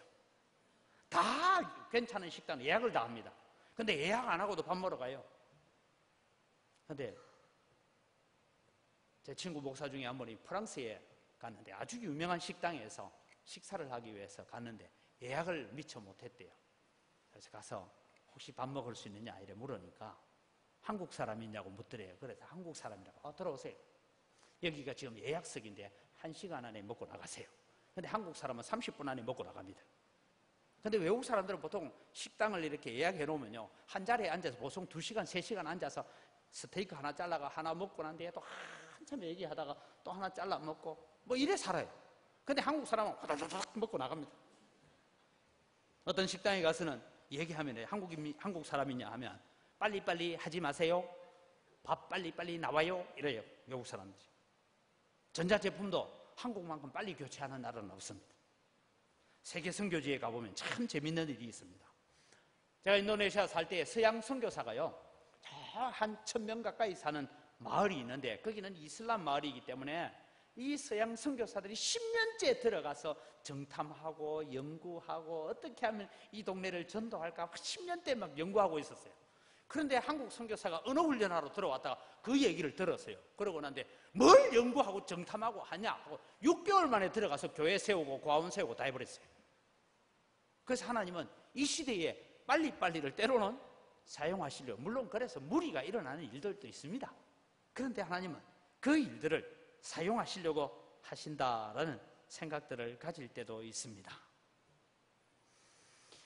S1: 다 괜찮은 식당 예약을 다 합니다. 근데 예약 안 하고도 밥 먹으러 가요. 근데 제 친구 목사 중에 한 분이 프랑스에 갔는데 아주 유명한 식당에서 식사를 하기 위해서 갔는데 예약을 미처 못했대요. 그래서 가서 혹시 밥 먹을 수 있느냐 이래 물으니까 한국 사람이냐고 묻더래요. 그래서 한국 사람이라고. 들어오세요. 여기가 지금 예약석인데 1시간 안에 먹고 나가세요. 근데 한국 사람은 30분 안에 먹고 나갑니다. 근데 외국 사람들은 보통 식당을 이렇게 예약해 놓으면요, 한 자리에 앉아서 보통 2시간, 3시간 앉아서 스테이크 하나 잘라가 하나 먹고 난 뒤에 또 한참 얘기하다가 또 하나 잘라 먹고 뭐 이래 살아요. 근데 한국 사람은 호다다닥 먹고 나갑니다. 어떤 식당에 가서는 얘기하면 한국 사람이냐 하면 빨리빨리 하지 마세요. 밥 빨리빨리 나와요. 이래요. 외국 사람들이. 전자제품도 한국만큼 빨리 교체하는 나라는 없습니다. 세계 선교지에 가보면 참 재밌는 일이 있습니다. 제가 인도네시아 살 때 서양 선교사가요, 한 1000명 가까이 사는 마을이 있는데 거기는 이슬람 마을이기 때문에 이 서양 선교사들이 10년째 들어가서 정탐하고 연구하고 어떻게 하면 이 동네를 전도할까 10년째 막 연구하고 있었어요. 그런데 한국 선교사가 언어훈련하러 들어왔다가 그 얘기를 들었어요. 그러고 난데 뭘 연구하고 정탐하고 하냐 하고 6개월 만에 들어가서 교회 세우고 과원 세우고 다 해버렸어요. 그래서 하나님은 이 시대에 빨리빨리를 때로는 사용하시려고, 물론 그래서 무리가 일어나는 일들도 있습니다. 그런데 하나님은 그 일들을 사용하시려고 하신다라는 생각들을 가질 때도 있습니다.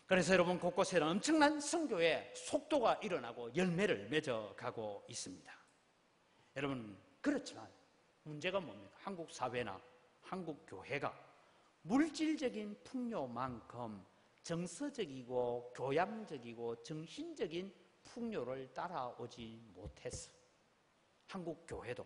S1: 그래서 여러분, 곳곳에는 엄청난 선교의 속도가 일어나고 열매를 맺어가고 있습니다. 여러분, 그렇지만 문제가 뭡니까? 한국 사회나 한국 교회가 물질적인 풍요만큼 정서적이고 교양적이고 정신적인 풍요를 따라오지 못해서 한국 교회도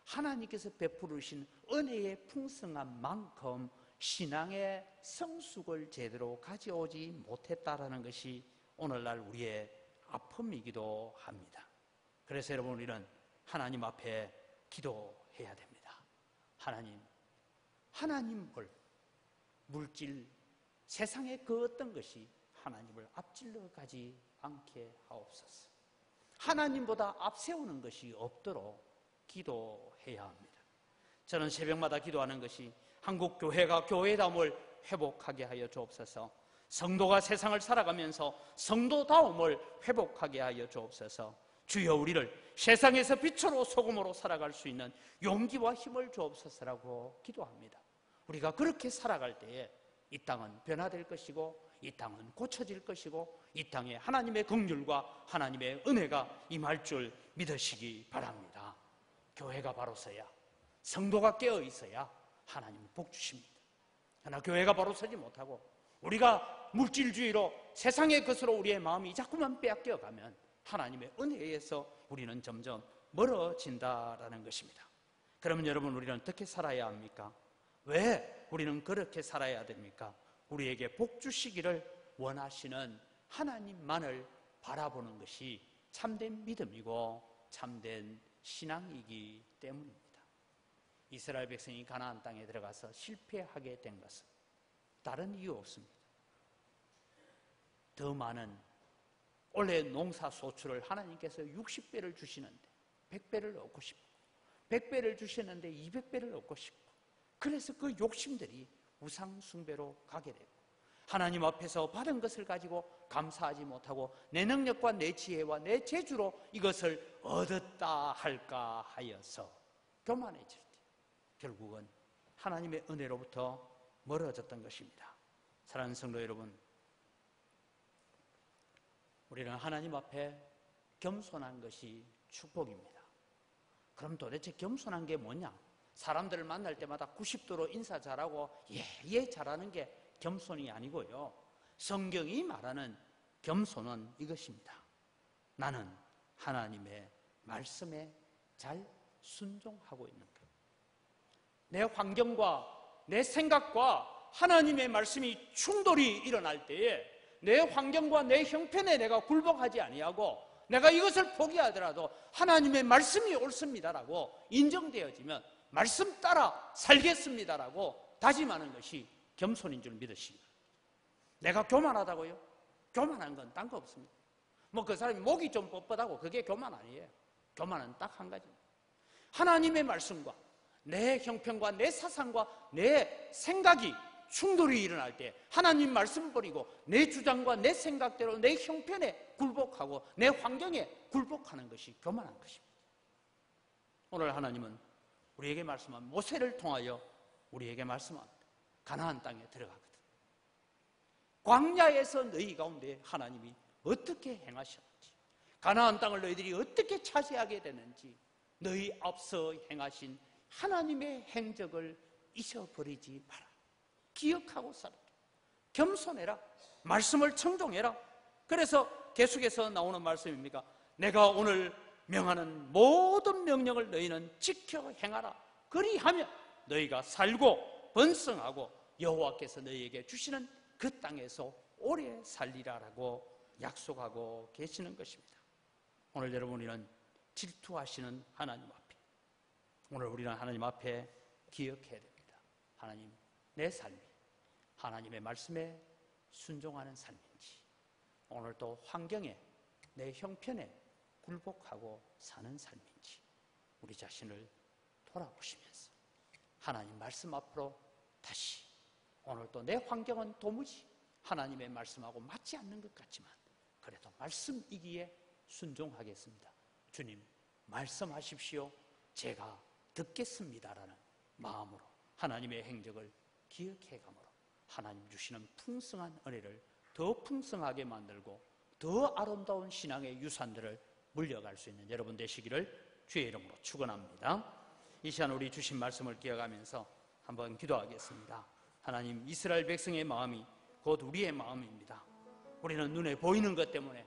S1: 하나님께서 베푸르신 은혜의 풍성한 만큼 신앙의 성숙을 제대로 가져오지 못했다라는 것이 오늘날 우리의 아픔이기도 합니다. 그래서 여러분, 우리는 하나님 앞에 기도해야 됩니다. 하나님을 물질, 세상의 그 어떤 것이 하나님을 앞질러 가지 않게 하옵소서. 하나님보다 앞세우는 것이 없도록 기도해야 합니다. 저는 새벽마다 기도하는 것이 한국 교회가 교회다움을 회복하게 하여 주옵소서. 성도가 세상을 살아가면서 성도다움을 회복하게 하여 주옵소서. 주여, 우리를 세상에서 빛으로 소금으로 살아갈 수 있는 용기와 힘을 주옵소서라고 기도합니다. 우리가 그렇게 살아갈 때에 이 땅은 변화될 것이고 이 땅은 고쳐질 것이고 이 땅에 하나님의 긍휼과 하나님의 은혜가 임할 줄 믿으시기 바랍니다. 교회가 바로 서야, 성도가 깨어 있어야 하나님은 복 주십니다. 그러나 교회가 바로 서지 못하고 우리가 물질주의로 세상의 것으로 우리의 마음이 자꾸만 빼앗겨 가면 하나님의 은혜에서 우리는 점점 멀어진다라는 것입니다. 그러면 여러분, 우리는 어떻게 살아야 합니까? 왜 우리는 그렇게 살아야 됩니까? 우리에게 복 주시기를 원하시는 하나님만을 바라보는 것이 참된 믿음이고 참된 신앙이기 때문입니다. 이스라엘 백성이 가나안 땅에 들어가서 실패하게 된 것은 다른 이유 없습니다. 더 많은 올해 농사 소출을 하나님께서 60배를 주시는데 100배를 얻고 싶고, 100배를 주시는데 200배를 얻고 싶고, 그래서 그 욕심들이 우상 숭배로 가게 되고, 하나님 앞에서 받은 것을 가지고 감사하지 못하고 내 능력과 내 지혜와 내 재주로 이것을 얻었다 할까 하여서 교만해질 때 결국은 하나님의 은혜로부터 멀어졌던 것입니다. 사랑하는 성도 여러분, 우리는 하나님 앞에 겸손한 것이 축복입니다. 그럼 도대체 겸손한 게 뭐냐? 사람들을 만날 때마다 90도로 인사 잘하고 예 잘하는 게 겸손이 아니고요. 성경이 말하는 겸손은 이것입니다. 나는 하나님의 말씀에 잘 순종하고 있는 것. 내 환경과 내 생각과 하나님의 말씀이 충돌이 일어날 때에 내 환경과 내 형편에 내가 굴복하지 아니하고 내가 이것을 포기하더라도 하나님의 말씀이 옳습니다라고 인정되어지면 말씀 따라 살겠습니다라고 다짐하는 것이 겸손인 줄 믿으십니다. 내가 교만하다고요? 교만한 건 딴 거 없습니다. 뭐 그 사람이 목이 좀 뻣뻣하고 그게 교만 아니에요. 교만은 딱 한 가지입니다. 하나님의 말씀과 내 형편과 내 사상과 내 생각이 충돌이 일어날 때 하나님 말씀 버리고 내 주장과 내 생각대로 내 형편에 굴복하고 내 환경에 굴복하는 것이 교만한 것입니다. 오늘 하나님은 우리에게 말씀한 모세를 통하여 우리에게 말씀합니다. 가나안 땅에 들어가거든. 광야에서 너희 가운데 하나님이 어떻게 행하셨는지, 가나안 땅을 너희들이 어떻게 차지하게 되는지 너희 앞서 행하신 하나님의 행적을 잊어버리지 마라. 기억하고 살아라. 겸손해라. 말씀을 청종해라. 그래서 계속해서 나오는 말씀입니까? 내가 오늘 명하는 모든 명령을 너희는 지켜 행하라. 그리하면 너희가 살고 번성하고 여호와께서 너희에게 주시는 그 땅에서 오래 살리라라고 약속하고 계시는 것입니다. 오늘 여러분, 우리는 질투하시는 하나님 앞에, 오늘 우리는 하나님 앞에 기억해야 됩니다. 하나님, 내 삶이 하나님의 말씀에 순종하는 삶인지, 오늘 또 환경에 내 형편에 굴복하고 사는 삶인지 우리 자신을 돌아보시면서 하나님 말씀 앞으로 다시, 오늘 또 내 환경은 도무지 하나님의 말씀하고 맞지 않는 것 같지만 그래도 말씀이기에 순종하겠습니다. 주님, 말씀하십시오. 제가 듣겠습니다라는 마음으로 하나님의 행적을 기억해가므로 하나님 주시는 풍성한 은혜를 더 풍성하게 만들고 더 아름다운 신앙의 유산들을 물려갈 수 있는 여러분 되시기를 주의 이름으로 축원합니다. 이 시간 우리 주신 말씀을 기억하면서 한번 기도하겠습니다. 하나님, 이스라엘 백성의 마음이 곧 우리의 마음입니다. 우리는 눈에 보이는 것 때문에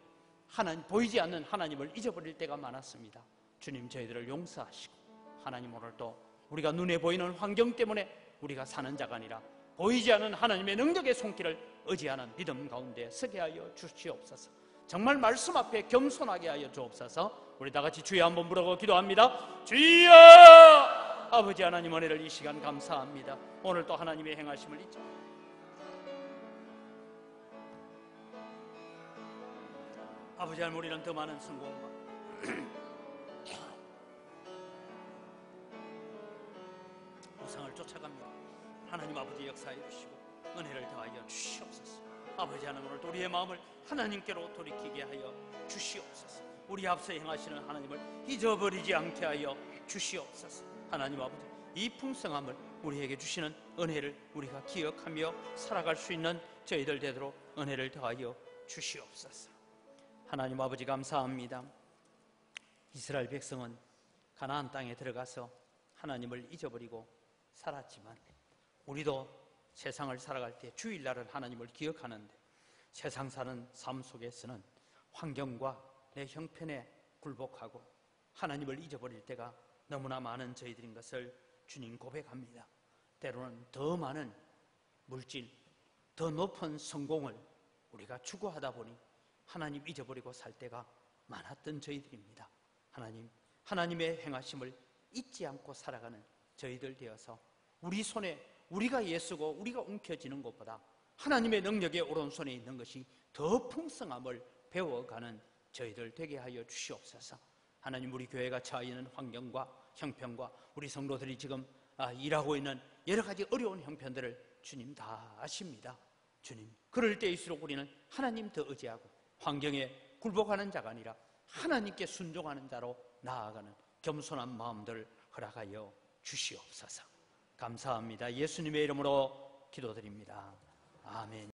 S1: 보이지 않는 하나님을 잊어버릴 때가 많았습니다. 주님, 저희들을 용서하시고 하나님, 오늘 또 우리가 눈에 보이는 환경 때문에 우리가 사는 자가 아니라 보이지 않는 하나님의 능력의 손길을 의지하는 믿음 가운데 서게 하여 주시옵소서. 정말 말씀 앞에 겸손하게 하여 주옵소서. 우리 다 같이 주여 한번 부르고 기도합니다. 주여! 아버지 하나님, 은혜를 이 시간 감사합니다. 오늘 또 하나님의 행하심을 잊지 아버지 하나님, 우리는 더 많은 성공과 우상을 쫓아갑니다. 하나님 아버지, 역사해 주시고 은혜를 더하여 주시옵소서. 아버지 하나님, 오늘 우리의 마음을 하나님께로 돌이키게 하여 주시옵소서. 우리 앞서 행하시는 하나님을 잊어버리지 않게 하여 주시옵소서. 하나님 아버지, 이 풍성함을 우리에게 주시는 은혜를 우리가 기억하며 살아갈 수 있는 저희들 되도록 은혜를 더하여 주시옵소서. 하나님 아버지, 감사합니다. 이스라엘 백성은 가나안 땅에 들어가서 하나님을 잊어버리고 살았지만 우리도 세상을 살아갈 때 주일날은 하나님을 기억하는데 세상 사는 삶 속에서는 환경과 내 형편에 굴복하고 하나님을 잊어버릴 때가 너무나 많은 저희들인 것을 주님 고백합니다. 때로는 더 많은 물질, 더 높은 성공을 우리가 추구하다 보니 하나님 잊어버리고 살 때가 많았던 저희들입니다. 하나님의 행하심을 잊지 않고 살아가는 저희들 되어서 우리 손에 우리가 예수고 우리가 움켜쥐는 것보다 하나님의 능력의 오른손에 있는 것이 더 풍성함을 배워가는 저희들 되게 하여 주시옵소서. 하나님, 우리 교회가 처해 있는 환경과 형편과 우리 성도들이 지금 일하고 있는 여러 가지 어려운 형편들을 주님 다 아십니다. 주님, 그럴 때일수록 우리는 하나님 더 의지하고 환경에 굴복하는 자가 아니라 하나님께 순종하는 자로 나아가는 겸손한 마음들을 허락하여 주시옵소서. 감사합니다. 예수님의 이름으로 기도드립니다. 아멘.